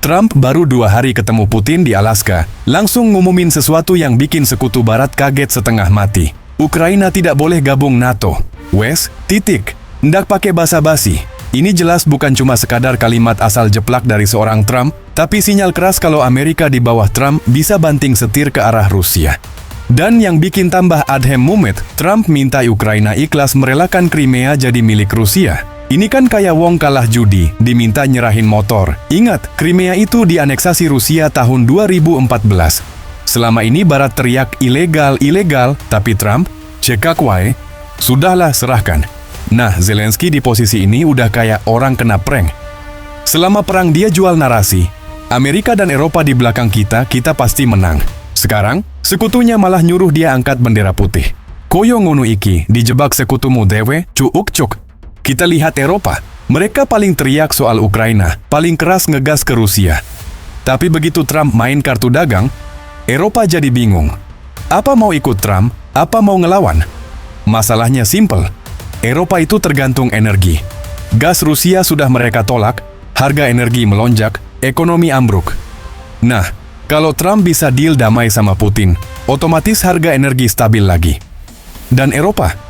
Trump baru 2 hari ketemu Putin di Alaska, langsung ngumumin sesuatu yang bikin sekutu barat kaget setengah mati. Ukraina tidak boleh gabung NATO. Wes, titik. Ndak pakai basa-basi. Ini jelas bukan cuma sekadar kalimat asal jeplak dari seorang Trump, tapi sinyal keras kalau Amerika di bawah Trump bisa banting setir ke arah Rusia. Dan yang bikin tambah adhem mumet, Trump minta Ukraina ikhlas merelakan Crimea jadi milik Rusia. Ini kan kayak wong kalah judi, diminta nyerahin motor. Ingat, Crimea itu dianeksasi Rusia tahun 2014. Selama ini Barat teriak ilegal, tapi Trump, cekak wae, sudahlah serahkan. Nah, Zelensky di posisi ini udah kayak orang kena prank. Selama perang dia jual narasi, Amerika dan Eropa di belakang kita pasti menang. Sekarang, sekutunya malah nyuruh dia angkat bendera putih. Koyo ngono iki, dijebak sekutumu dewe, cuuk cuk. Kita lihat Eropa, mereka paling teriak soal Ukraina, paling keras ngegas ke Rusia. Tapi begitu Trump main kartu dagang, Eropa jadi bingung. Apa mau ikut Trump, apa mau ngelawan? Masalahnya simple, Eropa itu tergantung energi. Gas Rusia sudah mereka tolak, harga energi melonjak, ekonomi ambruk. Nah, kalau Trump bisa deal damai sama Putin, otomatis harga energi stabil lagi. Dan Eropa,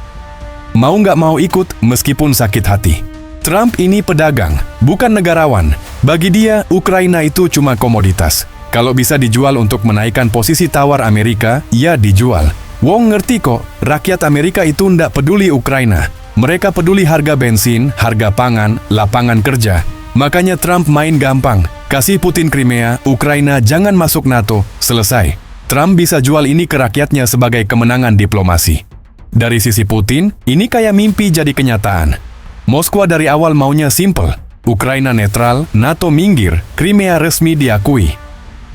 mau nggak mau ikut meskipun sakit hati. Trump ini pedagang, bukan negarawan. Bagi dia, Ukraina itu cuma komoditas. Kalau bisa dijual untuk menaikkan posisi tawar Amerika, ya dijual. Wong ngerti kok, rakyat Amerika itu ndak peduli Ukraina. Mereka peduli harga bensin, harga pangan, lapangan kerja. Makanya Trump main gampang. Kasih Putin Crimea, Ukraina jangan masuk NATO, selesai. Trump bisa jual ini ke rakyatnya sebagai kemenangan diplomasi. Dari sisi Putin, ini kayak mimpi jadi kenyataan. Moskwa dari awal maunya simple. Ukraina netral, NATO minggir, Crimea resmi diakui.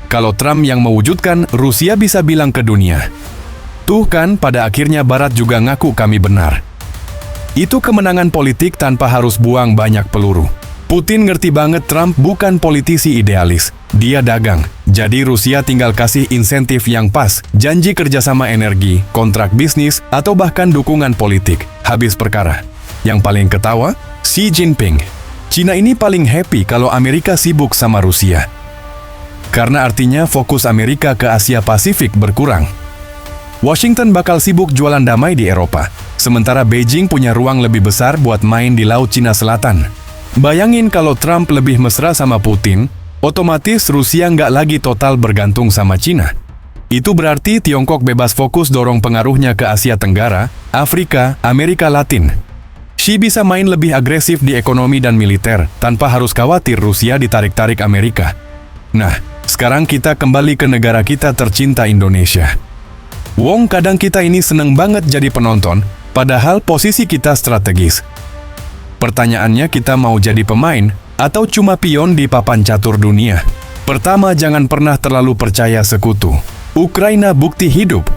Kalau Trump yang mewujudkan, Rusia bisa bilang ke dunia, tuh kan pada akhirnya Barat juga ngaku kami benar. Itu kemenangan politik tanpa harus buang banyak peluru. Putin ngerti banget Trump bukan politisi idealis. Dia dagang. Jadi Rusia tinggal kasih insentif yang pas, janji kerjasama energi, kontrak bisnis, atau bahkan dukungan politik. Habis perkara. Yang paling ketawa, Xi Jinping. Cina ini paling happy kalau Amerika sibuk sama Rusia. Karena artinya fokus Amerika ke Asia Pasifik berkurang. Washington bakal sibuk jualan damai di Eropa, sementara Beijing punya ruang lebih besar buat main di Laut Cina Selatan. Bayangin kalau Trump lebih mesra sama Putin, otomatis Rusia nggak lagi total bergantung sama Cina. Itu berarti Tiongkok bebas fokus dorong pengaruhnya ke Asia Tenggara, Afrika, Amerika Latin. Xi bisa main lebih agresif di ekonomi dan militer, tanpa harus khawatir Rusia ditarik-tarik Amerika. Nah, sekarang kita kembali ke negara kita tercinta Indonesia. Wong kadang kita ini seneng banget jadi penonton, padahal posisi kita strategis. Pertanyaannya kita mau jadi pemain atau cuma pion di papan catur dunia? Pertama, jangan pernah terlalu percaya sekutu. Ukraina bukti hidup.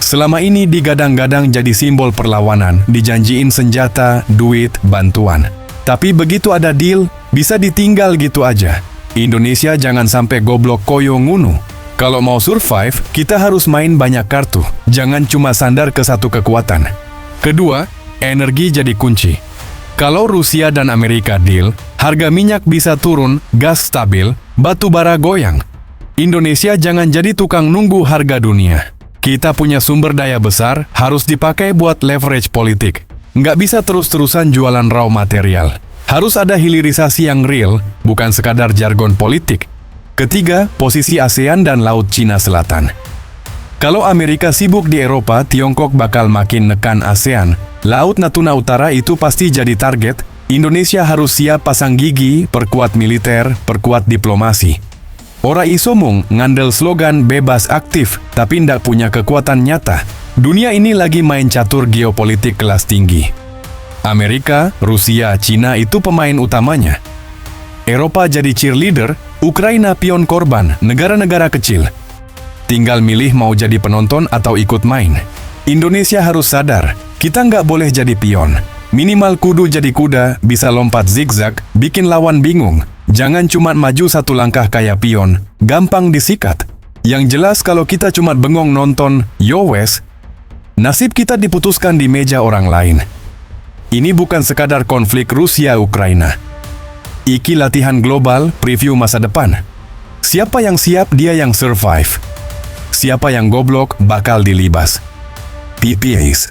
Selama ini digadang-gadang jadi simbol perlawanan, dijanjiin senjata, duit, bantuan. Tapi begitu ada deal, bisa ditinggal gitu aja. Indonesia jangan sampai goblok koyo ngunu. Kalau mau survive, kita harus main banyak kartu. Jangan cuma sandar ke satu kekuatan. Kedua, energi jadi kunci. Kalau Rusia dan Amerika deal, harga minyak bisa turun, gas stabil, batu bara goyang. Indonesia jangan jadi tukang nunggu harga dunia. Kita punya sumber daya besar, harus dipakai buat leverage politik. Nggak bisa terus-terusan jualan raw material. Harus ada hilirisasi yang real, bukan sekadar jargon politik. Ketiga, posisi ASEAN dan Laut Cina Selatan. Kalau Amerika sibuk di Eropa, Tiongkok bakal makin nekan ASEAN. Laut Natuna Utara itu pasti jadi target. Indonesia harus siap pasang gigi, perkuat militer, perkuat diplomasi. Ora iso mung ngandel slogan bebas aktif, tapi ndak punya kekuatan nyata. Dunia ini lagi main catur geopolitik kelas tinggi. Amerika, Rusia, Cina itu pemain utamanya. Eropa jadi cheerleader, Ukraina pion korban, negara-negara kecil. Tinggal milih mau jadi penonton atau ikut main. Indonesia harus sadar, kita nggak boleh jadi pion. Minimal kudu jadi kuda, bisa lompat zigzag, bikin lawan bingung. Jangan cuma maju satu langkah kayak pion, gampang disikat. Yang jelas kalau kita cuma bengong nonton, yo wes, nasib kita diputuskan di meja orang lain. Ini bukan sekadar konflik Rusia-Ukraina. Iki latihan global, preview masa depan. Siapa yang siap, dia yang survive. Siapa yang goblok, bakal dilibas. PPAs.